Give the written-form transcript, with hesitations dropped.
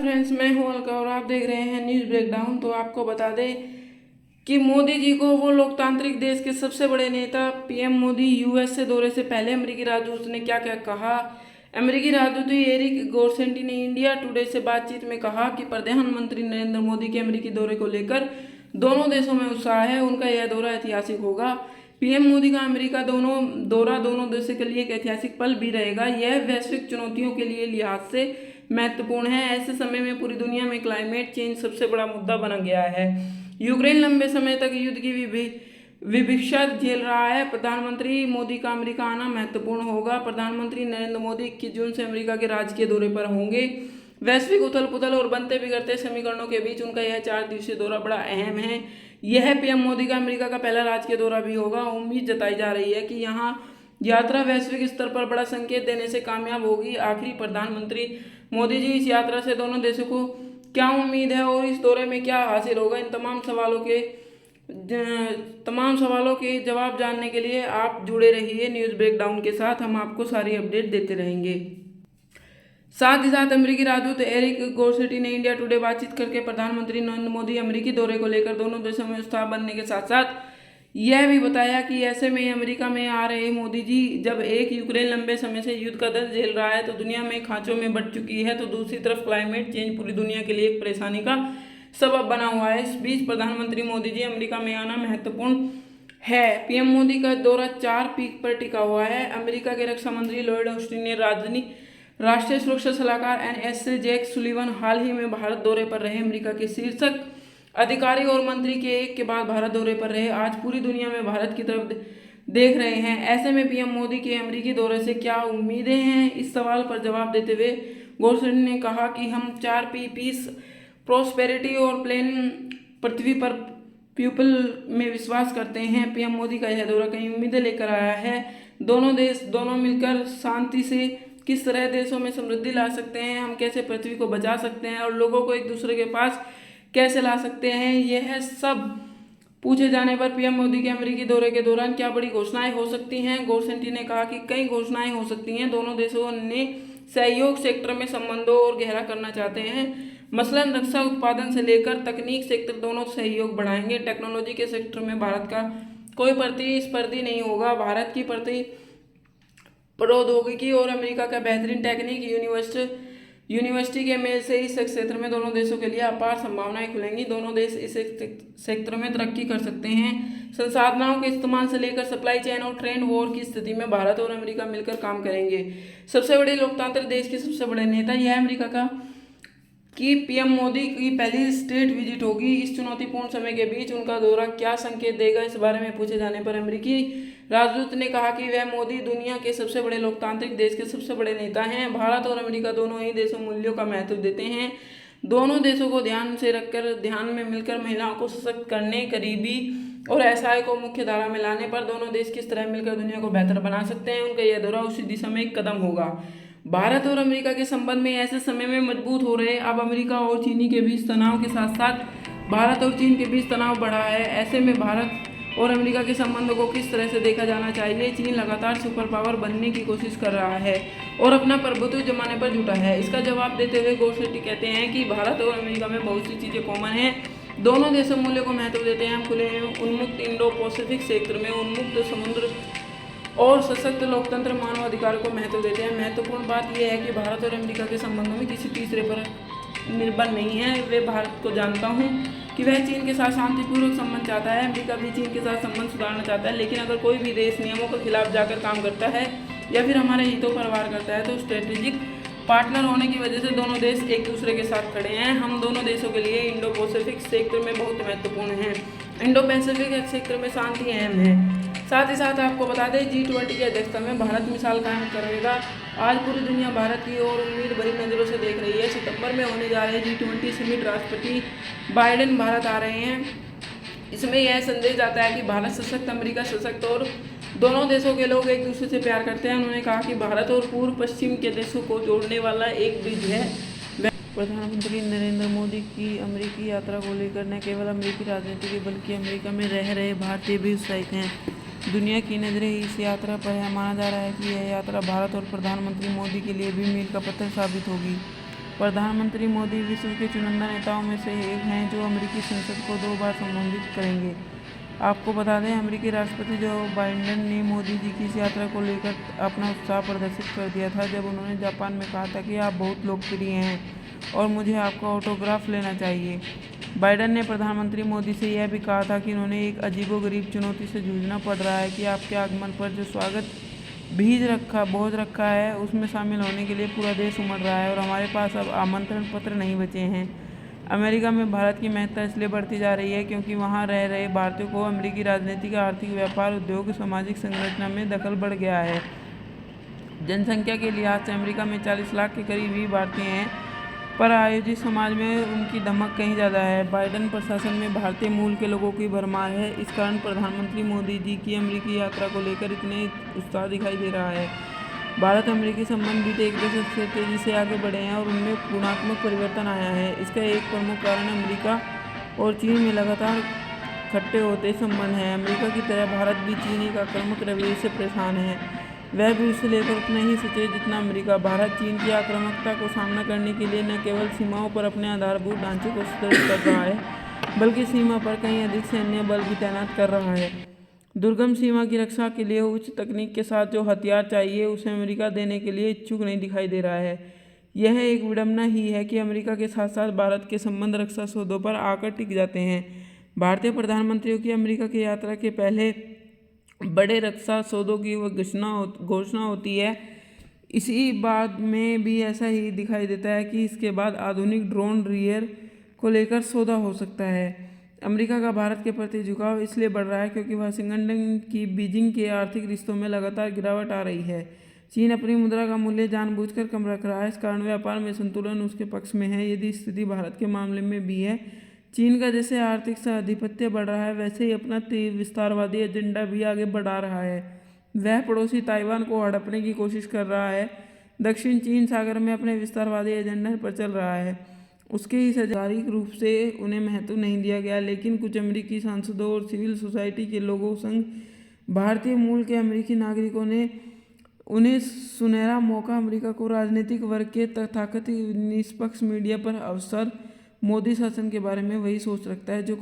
Friends, मैं हूं अलका और आप देख रहे हैं न्यूज़ ब्रेकडाउन। तो आपको बता दें कि मोदी जी को वो लोकतांत्रिक देश के सबसे बड़े नेता पीएम मोदी यूएस से दौरे से पहले अमेरिकी राजदूत ने क्या क्या कहा। अमेरिकी राजदूत एरिक गोरसेंटी ने इंडिया टुडे से बातचीत में कहा कि प्रधानमंत्री नरेंद्र मोदी के अमेरिकी दौरे को लेकर दोनों देशों में उत्साह है। उनका यह दौरा ऐतिहासिक होगा। पीएम मोदी का अमेरिका दौरा दोनों देशों के लिए एक ऐतिहासिक पल भी रहेगा। यह वैश्विक चुनौतियों के लिए लिहाज से महत्वपूर्ण है। ऐसे समय में पूरी दुनिया में क्लाइमेट चेंज सबसे बड़ा मुद्दा बन गया है। यूक्रेन लंबे समय तक युद्ध की विभिक्षा झेल रहा है। प्रधानमंत्री मोदी का अमेरिका आना महत्वपूर्ण होगा। प्रधानमंत्री नरेंद्र मोदी 21 जून से अमेरिका के राजकीय दौरे पर होंगे। वैश्विक उथल पुथल और बनते बिगड़ते समीकरणों के बीच उनका यह 4 दिवसीय दौरा बड़ा अहम है। यह पीएम मोदी का अमेरिका का पहला राजकीय दौरा भी होगा। उम्मीद जताई जा रही है कि यहाँ यात्रा वैश्विक स्तर पर बड़ा संकेत देने से कामयाब होगी। आखिरी प्रधानमंत्री मोदी जी इस यात्रा से दोनों देशों को क्या उम्मीद है और इस दौरे में क्या हासिल होगा, इन तमाम सवालों के जवाब जानने के लिए आप जुड़े रहिए न्यूज़ ब्रेकडाउन के साथ। हम आपको सारी अपडेट देते रहेंगे। साथ ही साथ अमेरिकी राजदूत एरिक गोरसेटी ने इंडिया टुडे बातचीत करके प्रधानमंत्री नरेंद्र मोदी अमेरिकी दौरे को लेकर दोनों देशों में उत्साह बनने के साथ साथ यह भी बताया कि ऐसे में अमेरिका में आ रहे मोदी जी जब एक यूक्रेन लंबे समय से युद्ध का दर्द झेल रहा है तो दुनिया में खांचों में बढ़ चुकी है, तो दूसरी तरफ क्लाइमेट चेंज पूरी दुनिया के लिए एक परेशानी का सबब बना हुआ है। इस बीच प्रधानमंत्री मोदी जी अमेरिका में आना महत्वपूर्ण है। पीएम मोदी का दौरा 4 पीक पर टिका हुआ है। अमेरिका के रक्षा मंत्री लॉयड ऑस्टिन ने राष्ट्रीय सुरक्षा सलाहकार NSA जैक सुलिवन हाल ही में भारत दौरे पर रहे। अमेरिका के शीर्षक अधिकारी और मंत्री के एक के बाद भारत दौरे पर रहे। आज पूरी दुनिया में भारत की तरफ देख रहे हैं। ऐसे में पीएम मोदी के अमेरिकी दौरे से क्या उम्मीदें हैं, इस सवाल पर जवाब देते हुए गोरसेटी ने कहा कि हम 4 पीस प्रोस्पेरिटी और प्लेन पृथ्वी पर पीपल में विश्वास करते हैं। पीएम मोदी का यह दौरा कई उम्मीदें लेकर आया है। दोनों मिलकर शांति से किस तरह देशों में समृद्धि ला सकते हैं, हम कैसे पृथ्वी को बचा सकते हैं और लोगों को एक दूसरे के पास कैसे ला सकते हैं, यह सब पूछे जाने पर पीएम मोदी के अमेरिकी दौरे के दौरान क्या बड़ी घोषणाएं हो सकती हैं। गोरसेटी ने कहा कि कई घोषणाएं हो सकती हैं। दोनों देशों ने सहयोग सेक्टर में संबंधों और गहरा करना चाहते हैं। मसलन रक्षा उत्पादन से लेकर तकनीक सेक्टर दोनों सहयोग बढ़ाएंगे। टेक्नोलॉजी के सेक्टर में भारत का कोई प्रतिस्पर्धी नहीं होगा। भारत की प्रौद्योगिकी और अमेरिका का बेहतरीन टेक्निक यूनिवर्सिटी के मेल से इस क्षेत्र में दोनों देशों के लिए अपार संभावनाएं खुलेंगी। दोनों देश इस क्षेत्र में तरक्की कर सकते हैं। संसाधनों के इस्तेमाल से लेकर सप्लाई चेन और ट्रेड वॉर की स्थिति में भारत और अमेरिका मिलकर काम करेंगे। सबसे बड़े लोकतांत्रिक देश के सबसे बड़े नेता यह अमेरिका की पीएम मोदी की पहली स्टेट विजिट होगी। इस चुनौतीपूर्ण समय के बीच उनका दौरा क्या संकेत देगा, इस बारे में पूछे जाने पर अमेरिकी राजदूत ने कहा कि वह मोदी दुनिया के सबसे बड़े लोकतांत्रिक देश के सबसे बड़े नेता हैं। भारत और अमेरिका दोनों ही देशों मूल्यों का महत्व देते हैं। दोनों देशों को ध्यान में मिलकर महिलाओं को सशक्त करने, गरीबी और असहाय को मुख्य धारा में लाने पर दोनों देश किस तरह मिलकर दुनिया को बेहतर बना सकते हैं, उनका यह दौरा उसी दिशा में एक कदम होगा। भारत और अमेरिका के संबंध में ऐसे समय में मजबूत हो रहे। अब अमेरिका और चीनी के बीच तनाव के साथ साथ भारत और चीन के बीच तनाव बढ़ा है। ऐसे में भारत और अमेरिका के संबंधों को किस तरह से देखा जाना चाहिए। चीन लगातार सुपर पावर बनने की कोशिश कर रहा है और अपना प्रभुत्व जमाने पर जुटा है। इसका जवाब देते हुए गोरसेटी कहते हैं कि भारत और अमेरिका में बहुत सी चीज़ें कॉमन हैं। दोनों देशों मूल्यों को महत्व देते हैं। हम खुले उन्मुक्त इंडो पैसिफिक क्षेत्र में उन्मुक्त समुद्र और सशक्त लोकतंत्र मानवाधिकार को महत्व देते हैं। महत्वपूर्ण बात यह है कि भारत और अमेरिका के संबंधों में किसी तीसरे पर निर्भर नहीं है। वे भारत को जानता हूँ कि वह चीन के साथ शांतिपूर्वक संबंध चाहता है। अमेरिका भी चीन के साथ संबंध सुधारना चाहता है, लेकिन अगर कोई भी देश नियमों के खिलाफ जाकर काम करता है या फिर हमारे हितों पर वार करता है तो स्ट्रेटेजिक पार्टनर होने की वजह से दोनों देश एक दूसरे के साथ खड़े हैं। हम दोनों देशों के लिए इंडो पैसिफिक क्षेत्र में बहुत महत्वपूर्ण हैं। इंडो पैसिफिक क्षेत्र में शांति अहम है। साथ ही साथ आपको बता दें G20 की अध्यक्षता में भारत मिसाल कायम करेगा। आज पूरी दुनिया भारत की ओर उम्मीद भरी नज़रों से देख रही है। सितंबर में होने जा रहे G20 समिट राष्ट्रपति बाइडेन भारत आ रहे हैं। इसमें यह संदेश जाता है कि भारत सशक्त, अमेरिका सशक्त और दोनों देशों के लोग एक दूसरे से प्यार करते हैं। उन्होंने कहा कि भारत और पूर्व पश्चिम के देशों को जोड़ने वाला एक ब्रिज है। प्रधानमंत्री नरेंद्र मोदी की अमेरिकी यात्रा को लेकर न केवल अमेरिकी राजनीति के बल्कि अमेरिका में रह रहे भारतीय भी उत्साहित हैं। दुनिया की नज़रें इस यात्रा पर है। माना जा रहा है कि यह यात्रा भारत और प्रधानमंत्री मोदी के लिए भी मील का पत्थर साबित होगी। प्रधानमंत्री मोदी विश्व के चुनिंदा नेताओं में से एक हैं जो अमेरिकी संसद को 2 बार संबोधित करेंगे। आपको बता दें, अमेरिकी राष्ट्रपति जो बाइडेन ने मोदी जी की इस यात्रा को लेकर अपना उत्साह प्रदर्शित कर दिया था जब उन्होंने जापान में कहा था कि आप बहुत लोकप्रिय हैं और मुझे आपका ऑटोग्राफ लेना चाहिए। बाइडेन ने प्रधानमंत्री मोदी से यह भी कहा था कि उन्होंने एक अजीबोगरीब चुनौती से जूझना पड़ रहा है कि आपके आगमन पर जो स्वागत बोझ रखा है उसमें शामिल होने के लिए पूरा देश उमड़ रहा है और हमारे पास अब आमंत्रण पत्र नहीं बचे हैं। अमेरिका में भारत की महत्ता इसलिए बढ़ती जा रही है क्योंकि वहां रह रहे भारतीयों को अमेरिकी राजनीतिक, आर्थिक, व्यापार, उद्योग, सामाजिक संरचना में दखल बढ़ गया है। जनसंख्या के लिहाज से अमेरिका में 40 लाख के करीब ही भारतीय हैं, पर आयोजित समाज में उनकी धमक कहीं ज़्यादा है। बाइडेन प्रशासन में भारतीय मूल के लोगों की भरमार है। इस कारण प्रधानमंत्री मोदी जी की अमेरिकी यात्रा को लेकर इतने उत्साह दिखाई दे रहा है। भारत अमेरिकी संबंध बीते 1 दशक से तेजी से आगे बढ़े हैं और उनमें गुणात्मक परिवर्तन आया है। इसका एक प्रमुख कारण अमेरिका और चीन में लगातार खट्टे होते संबंध हैं। अमेरिका की तरह भारत भी चीनी का आक्रामक रवैये से परेशान है। वह भी उससे लेकर उतना ही सचेत जितना अमेरिका। भारत चीन की आक्रामकता को सामना करने के लिए न केवल सीमाओं पर अपने आधारभूत ढांचे को सुदृढ़ कर रहा है, बल्कि सीमा पर कहीं अधिक सैन्य बल भी तैनात कर रहा है। दुर्गम सीमा की रक्षा के लिए उच्च तकनीक के साथ जो हथियार चाहिए उसे अमेरिका देने के लिए इच्छुक नहीं दिखाई दे रहा है। यह एक विडंबना ही है कि अमेरिका के साथ साथ भारत के संबंध रक्षा सौदों पर आकर टिक जाते हैं। भारतीय प्रधानमंत्रियों की अमेरिका की यात्रा के पहले बड़े रक्षा सौदों की घोषणा होती है। इसी बात में भी ऐसा ही दिखाई देता है कि इसके बाद आधुनिक ड्रोन रियर को लेकर सौदा हो सकता है। अमेरिका का भारत के प्रति झुकाव इसलिए बढ़ रहा है क्योंकि वाशिंगटन की बीजिंग के आर्थिक रिश्तों में लगातार गिरावट आ रही है। चीन अपनी मुद्रा का मूल्य जानबूझकर कम रख रहा है। इस कारण व्यापार में संतुलन उसके पक्ष में है। यदि स्थिति भारत के मामले में भी है, चीन का जैसे आर्थिक सहआधिपत्य बढ़ रहा है वैसे ही अपना विस्तारवादी एजेंडा भी आगे बढ़ा रहा है। वह पड़ोसी ताइवान को हड़पने की कोशिश कर रहा है, दक्षिण चीन सागर में अपने विस्तारवादी एजेंडा पर चल रहा है। उसके ही आधिकारिक रूप से उन्हें महत्व नहीं दिया गया, लेकिन कुछ अमेरिकी सांसदों और सिविल सोसाइटी के लोगों संग भारतीय मूल के अमेरिकी नागरिकों ने उन्हें सुनहरा मौका अमेरिका को राजनीतिक वर्ग के तथाकथित निष्पक्ष मीडिया पर अवसर मोदी शासन के बारे में वही सोच रखता है जो